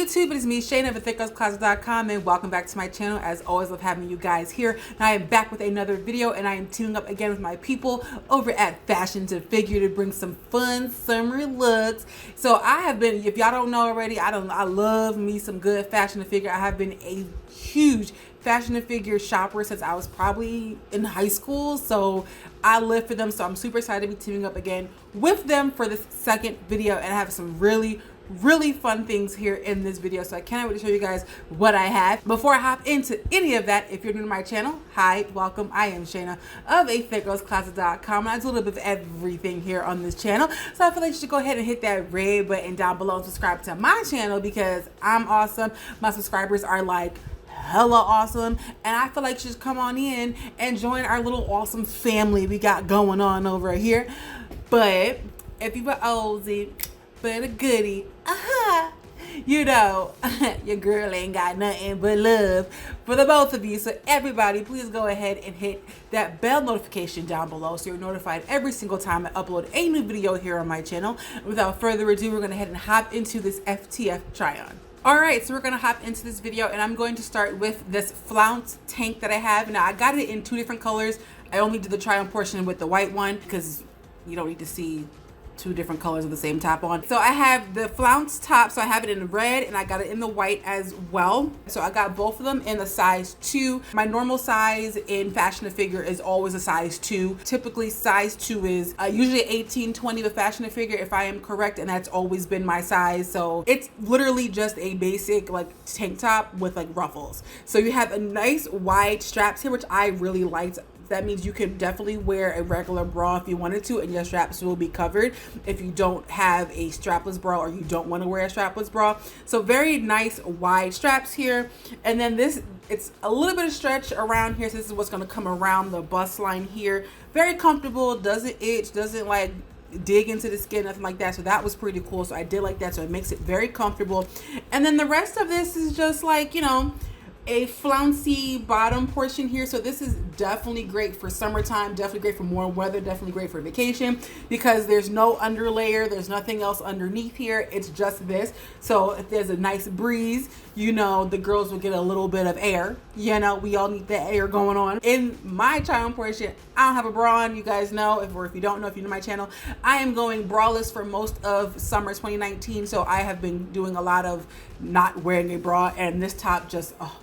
YouTube, it is me, Shayna of TheThickGirlsCloset.com, and welcome back to my channel. As always, love having you guys here. And I am back with another video, and I am teaming up again with my people over at Fashionista to bring some fun summer looks. So I have been, if y'all don't know already, I love me some good fashion to figure. I have been a huge fashion and figure shopper since I was probably in high school, so I live for them. So I'm super excited to be teaming up again with them for this second video, and I have some really fun things here in this video, so I cannot wait to show you guys what I have. Before I hop into any of that, if you're new to my channel, hi, welcome. I am Shayna of ThickGirlsCloset.com, and I do a little bit of everything here on this channel, so I feel like you should go ahead and hit that red button down below and subscribe to my channel because I'm awesome. My subscribers are like hella awesome, and I feel like you should come on in and join our little awesome family we got going on over here. But if you were oldie but a goodie, you know, your girl ain't got nothing but love for the both of you. So everybody, please go ahead and hit that bell notification down below so you're notified every single time I upload a new video here on my channel. Without further ado, we're gonna head and hop into this FTF try-on. All right, so we're gonna hop into this video, and I'm going to start with this Flounce Tank that I have. Now, I got it in 2 different colors. I only did the try-on portion with the white one because you don't need to see 2 different colors of the same top on. So I have the Flounce top, so I have it in red, and I got it in the white as well. So I got both of them in the size 2. My normal size in Fashion to Figure is always a size 2. Typically size 2 is usually 18-20 with Fashion to Figure, if I am correct, and that's always been my size. So it's literally just a basic like tank top with like ruffles. So you have a nice wide straps here, which I really liked. That means you can definitely wear a regular bra if you wanted to, and your straps will be covered if you don't have a strapless bra or you don't want to wear a strapless bra. So very nice wide straps here. And then this, it's a little bit of stretch around here, so this is what's going to come around the bust line here. Very comfortable, doesn't itch, doesn't like dig into the skin, nothing like that. So that was pretty cool. So I did like that. So it makes it very comfortable. And then the rest of this is just like, you know, a flouncy bottom portion here. So this is definitely great for summertime, definitely great for warm weather, definitely great for vacation because there's no underlayer, there's nothing else underneath here, it's just this. So if there's a nice breeze, you know, the girls will get a little bit of air. You know, we all need that air going on. In my try-on portion, I don't have a bra on, you guys know, if you don't know, if you're new to my channel, I am going braless for most of summer 2019. So I have been doing a lot of not wearing a bra, and this top just, oh,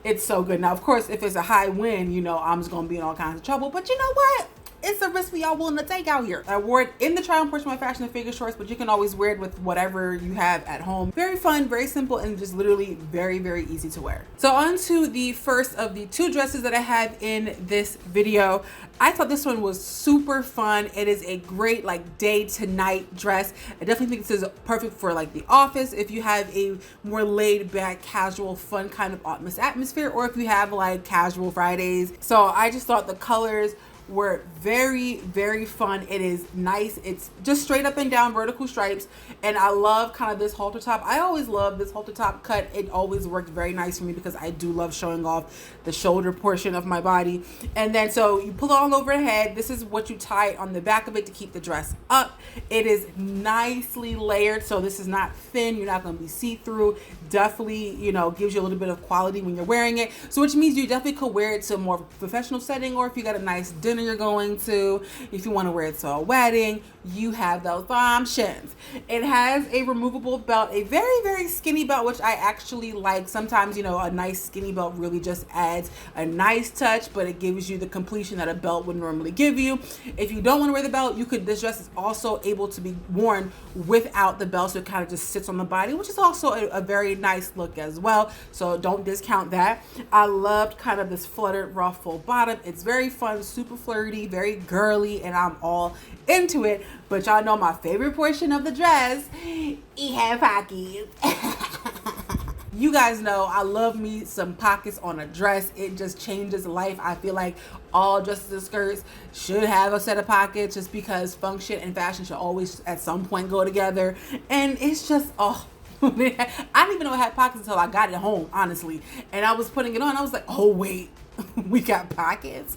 it's so good. Now, of course, if it's a high wind, you know, I'm just going to be in all kinds of trouble. But you know what? It's a risk we all willing to take out here. I wore it in the try-on portion of my Fashion to Figure shorts, but you can always wear it with whatever you have at home. Very fun, very simple, and just literally very easy to wear. So on to the first of the 2 dresses that I have in this video. I thought this one was super fun. It is a great like day to night dress. I definitely think this is perfect for like the office if you have a more laid back, casual, fun kind of office atmosphere, or if you have like casual Fridays. So I just thought the colors were very fun. It is nice. It's just straight up and down vertical stripes, and I love kind of this halter top. I always love this halter top cut. It always worked very nice for me because I do love showing off the shoulder portion of my body. And then so you pull it all over the head. This is what you tie on the back of it to keep the dress up. It is nicely layered, so this is not thin. You're not going to be see-through. Definitely, you know, gives you a little bit of quality when you're wearing it. So which means you definitely could wear it to a more professional setting, or if you got a nice dinner you're going to, if you want to wear it to a wedding, you have those options. It has a removable belt, a very skinny belt, which I actually like. Sometimes, you know, a nice skinny belt really just adds a nice touch, but it gives you the completion that a belt would normally give you. If you don't want to wear the belt, you could, this dress is also able to be worn without the belt, so it kind of just sits on the body, which is also a very nice look as well. So don't discount that. I loved kind of this fluttered ruffle bottom. It's very fun, super flirty, very girly, and I'm all into it. But y'all know my favorite portion of the dress, it had pockets. You guys know I love me some pockets on a dress. It just changes life. I feel like all dresses and skirts should have a set of pockets, just because function and fashion should always at some point go together. And it's just, oh, I didn't even know it had pockets until I got it home, honestly. And I was putting it on, I was like, oh wait, we got pockets.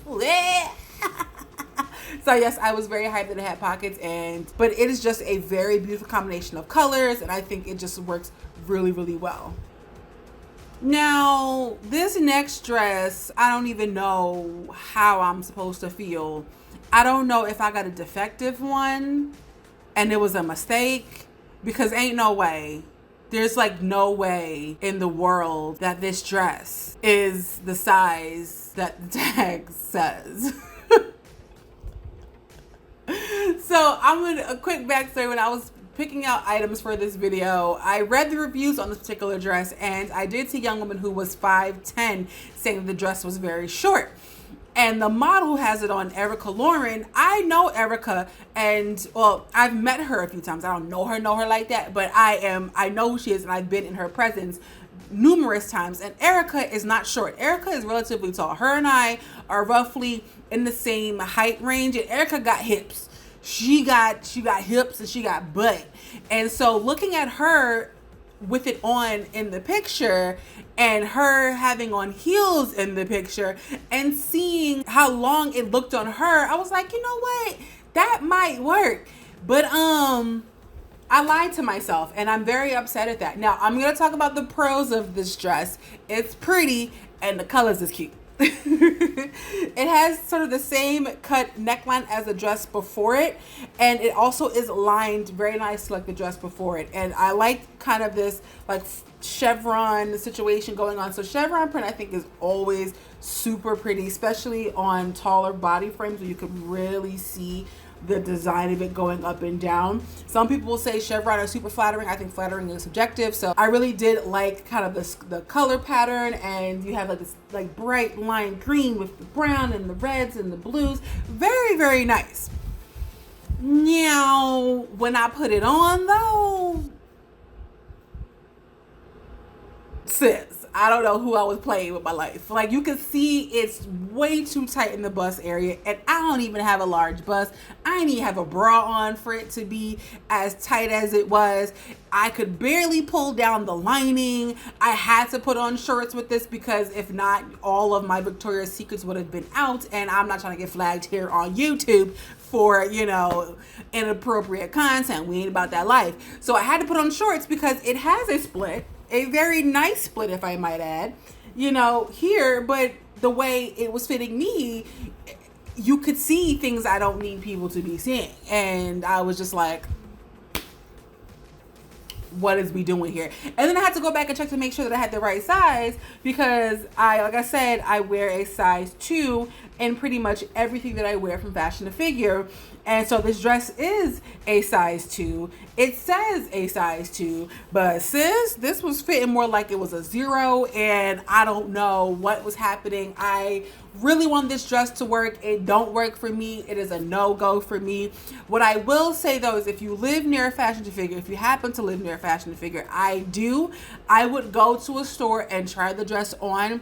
So yes, I was very hyped that it had pockets, but it is just a very beautiful combination of colors, and I think it just works really, really well. Now, this next dress, I don't even know how I'm supposed to feel. I don't know if I got a defective one and it was a mistake, because ain't no way. There's like no way in the world that this dress is the size that the tag says. So a quick backstory. When I was picking out items for this video, I read the reviews on this particular dress, and I did see a young woman who was 5'10" saying that the dress was very short. And the model who has it on, Erica Lauren, I know Erica, and well, I've met her a few times. I don't know her like that, but I know who she is, and I've been in her presence numerous times. And Erica is not short. Erica is relatively tall. Her and I are roughly in the same height range, and Erica got hips. She got hips and she got butt. And so looking at her with it on in the picture, and her having on heels in the picture, and seeing how long it looked on her, I was like, you know what? That might work. But I lied to myself, and I'm very upset at that. Now, I'm going to talk about the pros of this dress. It's pretty, and the colors is cute. It has sort of the same cut neckline as the dress before it, and it also is lined very nice like the dress before it. And I like kind of this like chevron situation going on. So chevron print, I think, is always super pretty, especially on taller body frames where you can really see the design of it going up and down. Some people will say chevron are super flattering. I think flattering is subjective. So I really did like kind of the color pattern, and you have like this like bright lime green with the brown and the reds and the blues. Very, very nice. Now, when I put it on though, sis, I don't know who I was playing with my life. Like, you can see it's way too tight in the bust area, and I don't even have a large bust. I didn't even have a bra on for it to be as tight as it was. I could barely pull down the lining. I had to put on shorts with this, because if not, all of my Victoria's Secrets would have been out, and I'm not trying to get flagged here on YouTube for, you know, inappropriate content. We ain't about that life. So I had to put on shorts because it has a split. A very nice split, if I might add, you know, here, but the way it was fitting me, you could see things I don't need people to be seeing. And I was just like, what is we doing here? And then I had to go back and check to make sure that I had the right size, because like I said, I wear a size 2 in pretty much everything that I wear from Fashion to Figure. And so this dress is a size 2. It says a size 2, but sis, this was fitting more like it was a 0, and I don't know what was happening. I really want this dress to work. It don't work for me. It is a no-go for me. What I will say though is, if you live near a Fashion to Figure, if you happen to live near a Fashion to Figure, I would go to a store and try the dress on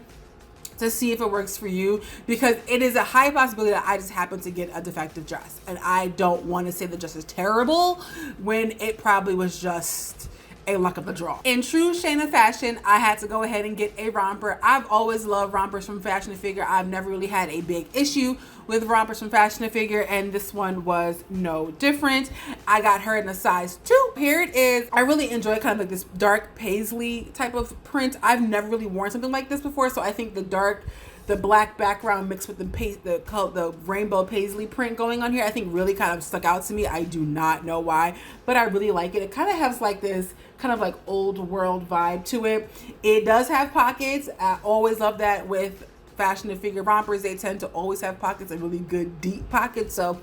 to see if it works for you, because it is a high possibility that I just happen to get a defective dress, and I don't want to say the dress is terrible when it probably was just a luck of the draw. In true Shayna fashion, I had to go ahead and get a romper. I've always loved rompers from Fashion to Figure. I've never really had a big issue with rompers from Fashion to Figure, and this one was no different. I got her in a size 2. Here it is. I really enjoy kind of like this dark paisley type of print. I've never really worn something like this before, so I think the black background mixed with the rainbow paisley print going on here, I think really kind of stuck out to me. I do not know why, but I really like it. It kind of has like this kind of like old world vibe to it. It does have pockets. I always love that with Fashion to Figure rompers. They tend to always have pockets, and really good deep pockets, so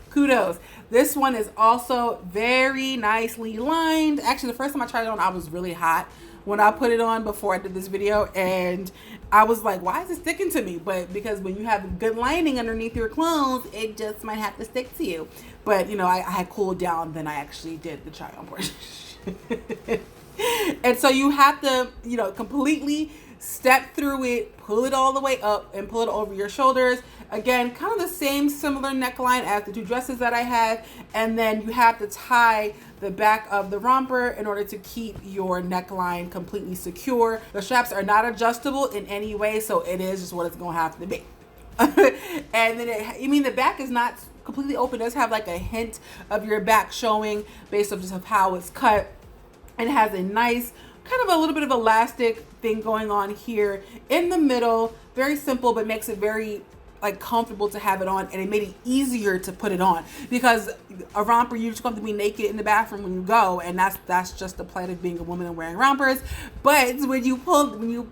kudos. This one is also very nicely lined. Actually, the first time I tried it on, I was really hot when I put it on before I did this video, and I was like, why is it sticking to me? But because when you have good lining underneath your clothes, it just might have to stick to you. But you know, I had cooled down than I actually did the try on portion. And so you have to, you know, completely step through it, pull it all the way up, and pull it over your shoulders. Again, kind of the same similar neckline as the two dresses that I had. And then you have to tie the back of the romper in order to keep your neckline completely secure. The straps are not adjustable in any way, so it is just what it's gonna have to be. And then the back is not completely open. It does have like a hint of your back showing based on just of how it's cut. And it has a nice kind of a little bit of elastic thing going on here in the middle. Very simple, but makes it very like comfortable to have it on, and it made it easier to put it on, because a romper, you just have to be naked in the bathroom when you go, and that's just the plight of being a woman and wearing rompers. But when you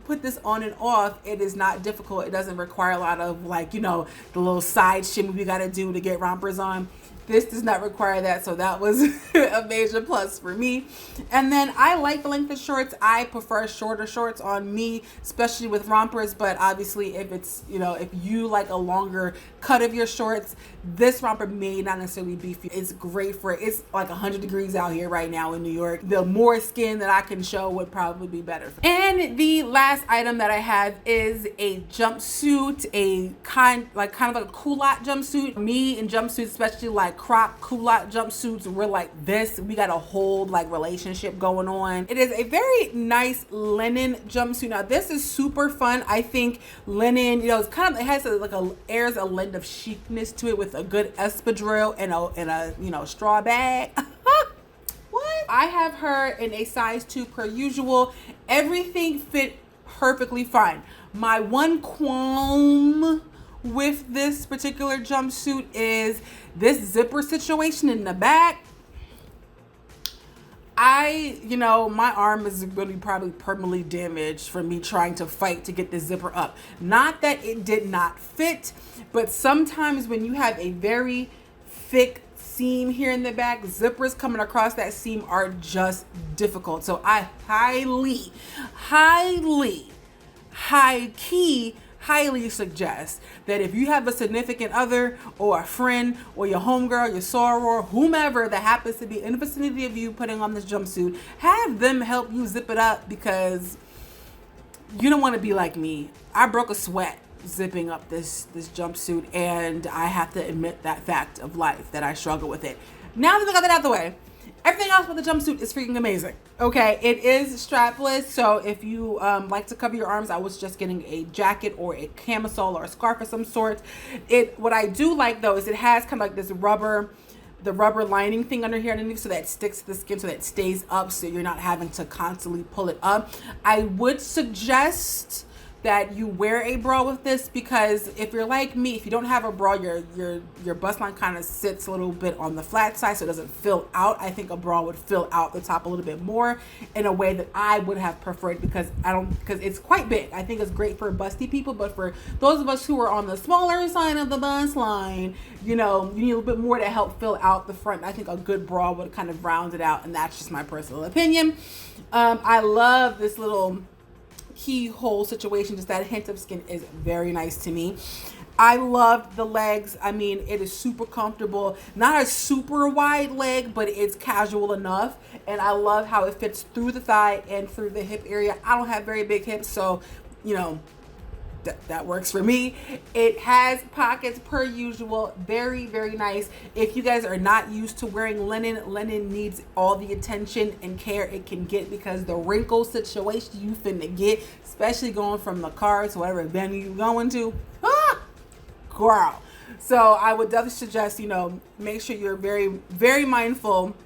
put this on and off, it is not difficult. It doesn't require a lot of like, you know, the little side shimmy we got to do to get rompers on. This does not require that, so that was a major plus for me. And then I like the length of shorts. I prefer shorter shorts on me, especially with rompers. But obviously, if it's, you know, if you like a longer cut of your shorts, this romper may not necessarily be for you. It's great for it. It's like 100 degrees out here right now in New York. The more skin that I can show would probably be better. And the last item that I have is a jumpsuit, a kind of like a culotte jumpsuit. Me and jumpsuits, especially like crop culotte jumpsuits, we're like this. We got a whole like relationship going on. It is a very nice linen jumpsuit. Now this is super fun. I think linen, you know, it's kind of, it has airs a blend of chicness to it with a good espadrille and a you know, straw bag. What? I have her in a size 2 per usual. Everything fit perfectly fine. My one qualm with this particular jumpsuit is this zipper situation in the back. You know, my arm is really probably permanently damaged from me trying to fight to get the zipper up. Not that it did not fit, but sometimes when you have a very thick seam here in the back, zippers coming across that seam are just difficult. So I highly suggest that if you have a significant other or a friend or your homegirl, your soror, whomever that happens to be in the vicinity of you putting on this jumpsuit, have them help you zip it up, because you don't want to be like me. I broke a sweat zipping up this jumpsuit, and I have to admit that fact of life, that I struggle with it. Now that I got that out of the way, everything else with the jumpsuit is freaking amazing. Okay, it is strapless, so if you like to cover your arms, I was just getting a jacket or a camisole or a scarf of some sort. What I do like though is it has kind of like this rubber lining thing under here underneath, so that it sticks to the skin, so that it stays up, so you're not having to constantly pull it up. I would suggest that you wear a bra with this, because if you're like me, if you don't have a bra, your bust line kind of sits a little bit on the flat side, so it doesn't fill out. I think a bra would fill out the top a little bit more in a way that I would have preferred, because it's quite big. I think it's great for busty people, but for those of us who are on the smaller side of the bust line, you know, you need a little bit more to help fill out the front. I think a good bra would kind of round it out, and that's just my personal opinion. I love this little keyhole situation. Just that hint of skin is very nice to me. I love the legs. I mean, it is super comfortable. Not a super wide leg, but it's casual enough. And I love how it fits through the thigh and through the hip area. I don't have very big hips, so, you know, that works for me. It has pockets per usual. Very, very nice. If you guys are not used to wearing linen needs all the attention and care it can get, because the wrinkle situation you finna get, especially going from the car to whatever venue you're going to, girl. So I would definitely suggest, you know, make sure you're very, very mindful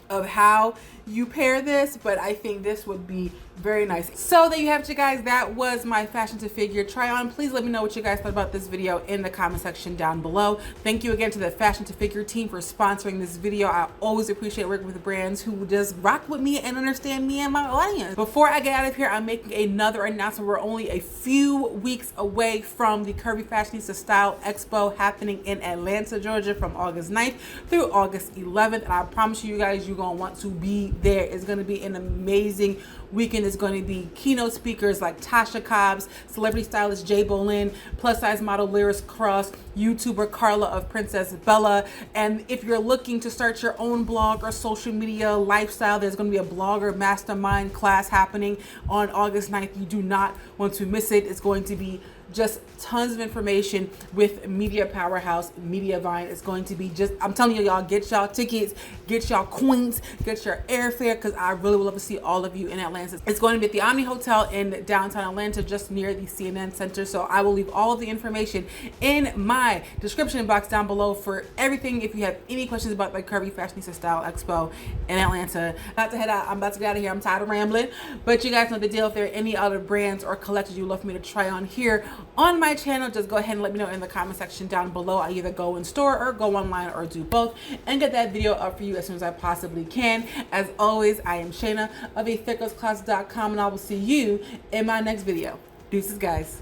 of how you pair this, but I think this would be very nice. So there you have it, you guys. That was my fashion to figure try on. Please let me know what you guys thought about this video in the comment section down below. Thank you again to the Fashion to Figure team for sponsoring this video. I always appreciate working with brands who just rock with me and understand me and my audience. Before I get out of here, I'm making another announcement. We're only a few weeks away from the Curvy Fashionista Style Expo happening in Atlanta, Georgia from August 9th through August 11th. And I promise you guys, you're going to want to be there. It's going to be an amazing weekend. Is going to be keynote speakers like Tasha Cobbs, celebrity stylist Jay Bolin, plus size model Lyris Cross, YouTuber Carla of Princess Bella. And if you're looking to start your own blog or social media lifestyle, there's going to be a blogger mastermind class happening on August 9th. You do not want to miss it. It's going to be just tons of information with Media Powerhouse, Mediavine. It's going to be just, I'm telling you, y'all, get y'all tickets, get y'all coins, get your airfare, because I really would love to see all of you in Atlanta. It's going to be at the Omni Hotel in downtown Atlanta, just near the CNN Center. So I will leave all of the information in my description box down below for everything. If you have any questions about the Curvy Fashionista Style Expo in Atlanta, about to head out. I'm about to get out of here. I'm tired of rambling, but you guys know the deal. If there are any other brands or collections you would love for me to try on here on my channel, just go ahead and let me know in the comment section down below. I either go in store or go online or do both, and get that video up for you as soon as I possibly can. As always, I am Shayna of AThickGirlsCloset.com, and I will see you in my next video. Deuces, guys.